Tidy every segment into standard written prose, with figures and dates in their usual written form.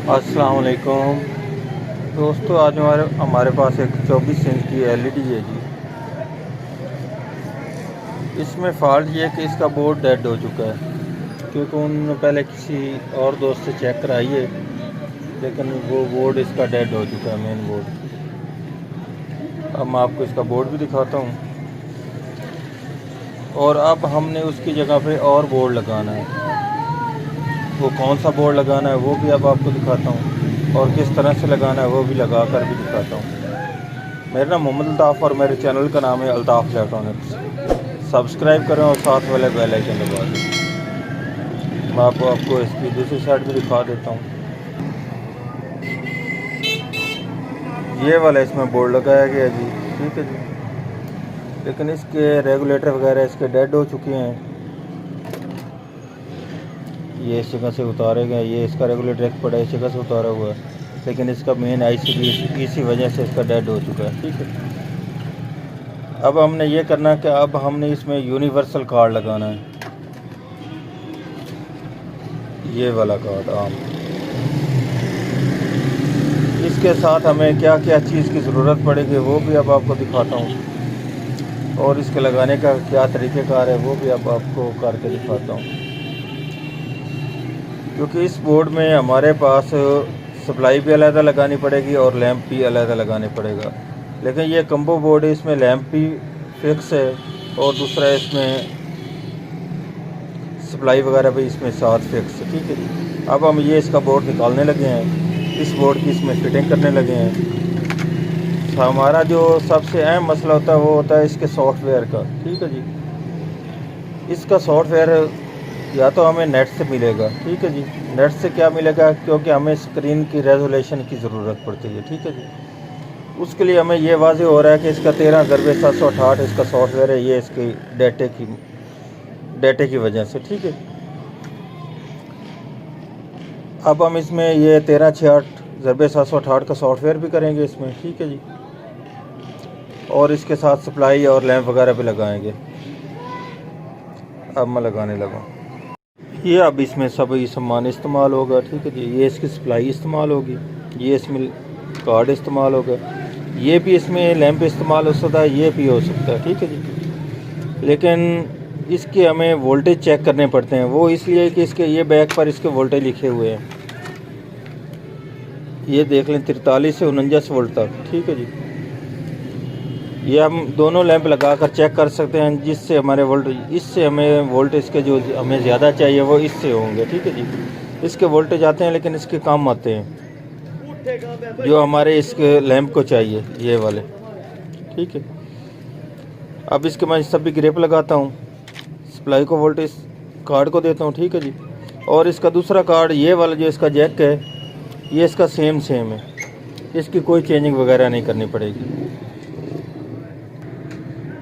अस्सलाम वालेकुम दोस्तों, आज हमारे पास एक 24 इंच की एलईडी है जी। इसमें फ़ॉल्ट ये है कि इसका बोर्ड डेड हो चुका है, क्योंकि उन्होंने पहले किसी और दोस्त से चेक कराई है, लेकिन वो बोर्ड इसका डेड हो चुका है, मेन बोर्ड। अब मैं आपको इसका बोर्ड भी दिखाता हूँ, और अब हमने उसकी जगह पे और बोर्ड लगाना है। वो कौन सा बोर्ड लगाना है वो भी अब आपको दिखाता हूँ, और किस तरह से लगाना है वो भी लगा कर भी दिखाता हूँ। मेरा नाम मोहम्मद अल्ताफ़ और मेरे चैनल का नाम है अल्ताफ़ इलेक्ट्रॉनिक्स। सब्सक्राइब करें और साथ वाले बेल आइकन दबा दें। मैं आपको इसकी दूसरी साइड भी दिखा देता हूँ। ये वाला इसमें बोर्ड लगाया गया जी, ठीक है जी, लेकिन इसके रेगुलेटर वगैरह इसके डेड हो चुके हैं। ये इस जगह से उतारे गए, ये इसका रेगुलेटर एक पड़ा इस जगह से उतारा हुआ है, लेकिन इसका मेन आईसी भी इसी वजह से इसका डेड हो चुका है, ठीक है। अब हमने ये करना है कि अब हमने इसमें यूनिवर्सल कार्ड लगाना है, ये वाला कार्ड आम। इसके साथ हमें क्या क्या चीज़ की ज़रूरत पड़ेगी वो भी अब आपको दिखाता हूँ, और इसके लगाने का क्या तरीक़ेकार है वो भी अब आपको करके दिखाता हूँ। क्योंकि इस बोर्ड में हमारे पास सप्लाई भी अलग लगानी पड़ेगी और लैंप भी अलग लगाने पड़ेगा, लेकिन ये कम्बो बोर्ड है, इसमें लैंप भी फिक्स है और दूसरा इसमें सप्लाई वगैरह भी इसमें साथ फिक्स है, ठीक है जी। अब हम ये इसका बोर्ड निकालने लगे हैं, इस बोर्ड की इसमें फिटिंग करने लगे हैं। तो हमारा जो सबसे अहम मसला होता है वो होता है इसके सॉफ्टवेयर का, ठीक है जी। इसका सॉफ्टवेयर या तो हमें नेट से मिलेगा, ठीक है जी। नेट से क्या मिलेगा, क्योंकि हमें स्क्रीन की रेजोल्यूशन की ज़रूरत पड़ती है, ठीक है जी। उसके लिए हमें ये वाज़े हो रहा है कि इसका 13x768 इसका सॉफ्टवेयर है, ये इसकी डेटे की वजह से, ठीक है। अब हम इसमें ये 13x768 का सॉफ्टवेयर भी करेंगे इसमें, ठीक है जी, और इसके साथ सप्लाई और लैंप वगैरह भी लगाएंगे। अब मैं लगाने लगा ये, अब इसमें सभी सामान इस्तेमाल होगा, ठीक है जी। ये इसकी सप्लाई इस्तेमाल होगी, ये इसमें कार्ड इस्तेमाल होगा, ये भी इसमें लैंप इस्तेमाल हो सकता है, ये भी हो सकता है, ठीक है जी। लेकिन इसके हमें वोल्टेज चेक करने पड़ते हैं, वो इसलिए कि इसके ये बैक पर इसके वोल्टेज लिखे हुए हैं, ये देख लें 43 से 49 वोल्ट तक, ठीक है जी। ये हम दोनों लैंप लगाकर चेक कर सकते हैं, जिससे हमारे वोल्टेज, इससे हमें वोल्टेज के जो हमें ज़्यादा चाहिए वो इससे होंगे, ठीक है जी। इसके वोल्टेज आते हैं लेकिन इसके कम आते हैं जो हमारे इसके लैंप को चाहिए, ये वाले, ठीक है। अब इसके मैं सभी ग्रेप लगाता हूँ, सप्लाई को वोल्टेज कार्ड को देता हूँ, ठीक है जी। और इसका दूसरा कार्ड ये वाला जो इसका जैक है, ये इसका सेम है, इसकी कोई चेंजिंग वगैरह नहीं करनी पड़ेगी।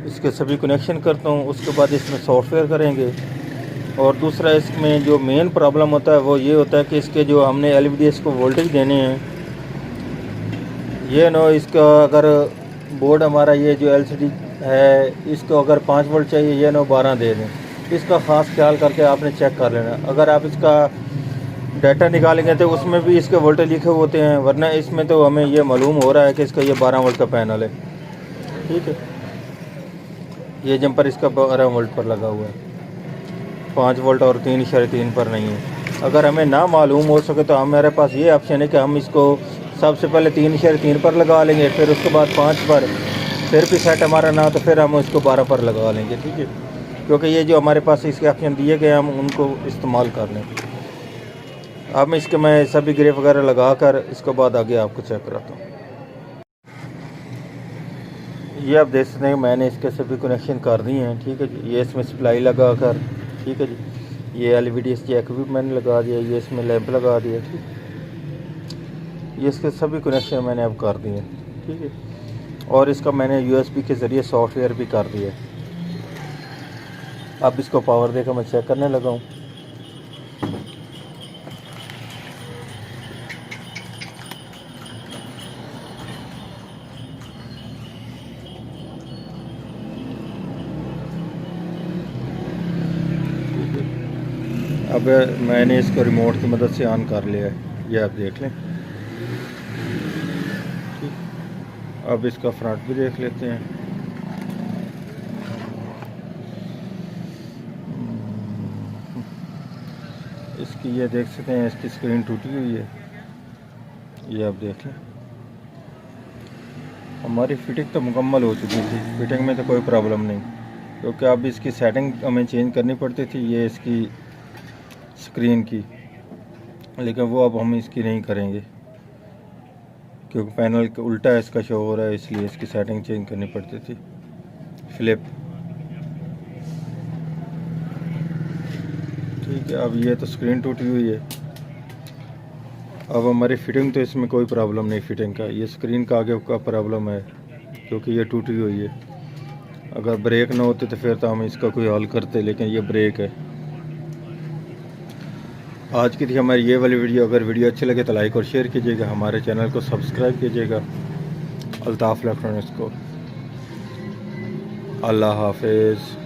इसके सभी कनेक्शन करता हूँ, उसके बाद इसमें सॉफ्टवेयर करेंगे। और दूसरा इसमें जो मेन प्रॉब्लम होता है वो ये होता है कि इसके जो हमने LVDS को वोल्टेज देने हैं, ये नो इसका अगर बोर्ड हमारा ये जो LCD है इसको अगर 5 वोल्ट चाहिए, ये नो 12 दे दें। इसका ख़ास ख्याल करके आपने चेक कर लेना। अगर आप इसका डाटा निकालेंगे तो उसमें भी इसके वोल्टेज लिखे होते हैं, वरना इसमें तो हमें ये मालूम हो रहा है कि इसका ये 12 वोल्ट का पैनल है, ठीक है। ये जंपर इसका 12 वोल्ट पर लगा हुआ है, 5 वोल्ट और 3.3 पर नहीं है। अगर हमें ना मालूम हो सके तो हमारे पास ये ऑप्शन है कि हम इसको सबसे पहले 3.3 पर लगा लेंगे, फिर उसके बाद 5 पर, फिर भी सेट हमारा ना तो फिर हम इसको 12 पर लगा लेंगे, ठीक है। क्योंकि ये जो हमारे पास इसके ऑप्शन दिए गए हम उनको इस्तेमाल कर लें। अब इसके मैं सभी ग्रेप वगैरह लगा कर इसके बाद आगे आपको चेक कराता हूँ। ये आप देख सकते हैं मैंने इसके सभी कनेक्शन कर दिए हैं, ठीक है जी। ये इसमें सप्लाई लगा कर, ठीक है जी। ये LVDS जैक भी मैंने लगा दिया, ये इसमें लैंप लगा दिया, ठीक। ये इसके सभी कनेक्शन मैंने अब कर दिए, ठीक है। और इसका मैंने USB के ज़रिए सॉफ्टवेयर भी कर दिया। अब इसको पावर देकर मैं चेक करने लगा हूँ। अब मैंने इसको रिमोट की मदद से ऑन कर लिया है। ये आप देख लें। ठीक, अब इसका फ्रंट भी देख लेते हैं। इसकी ये देख सकते हैं, इसकी स्क्रीन टूटी हुई है, ये आप देख लें। हमारी फिटिंग तो मुकम्मल हो चुकी थी, फिटिंग में तो कोई प्रॉब्लम नहीं, क्योंकि अब इसकी सेटिंग हमें चेंज करनी पड़ती थी, ये इसकी स्क्रीन की, लेकिन वो अब हम इसकी नहीं करेंगे क्योंकि पैनल उल्टा है इसका शो हो रहा है, इसलिए इसकी सेटिंग चेंज करनी पड़ती थी। फ्लिप, ठीक है। अब ये तो स्क्रीन टूटी हुई है, अब हमारी फिटिंग तो इसमें कोई प्रॉब्लम नहीं फिटिंग का, ये स्क्रीन का आगे का प्रॉब्लम है क्योंकि ये टूटी हुई है। अगर ब्रेक ना होते तो फिर तो हम इसका कोई हल करते, लेकिन ये ब्रेक है। आज की थी हमारी ये वाली वीडियो। अगर वीडियो अच्छी लगे तो लाइक और शेयर कीजिएगा, हमारे चैनल को सब्सक्राइब कीजिएगा। अल्ताफ़ इलेक्ट्रॉनिक्स को। अल्लाह हाफिज़।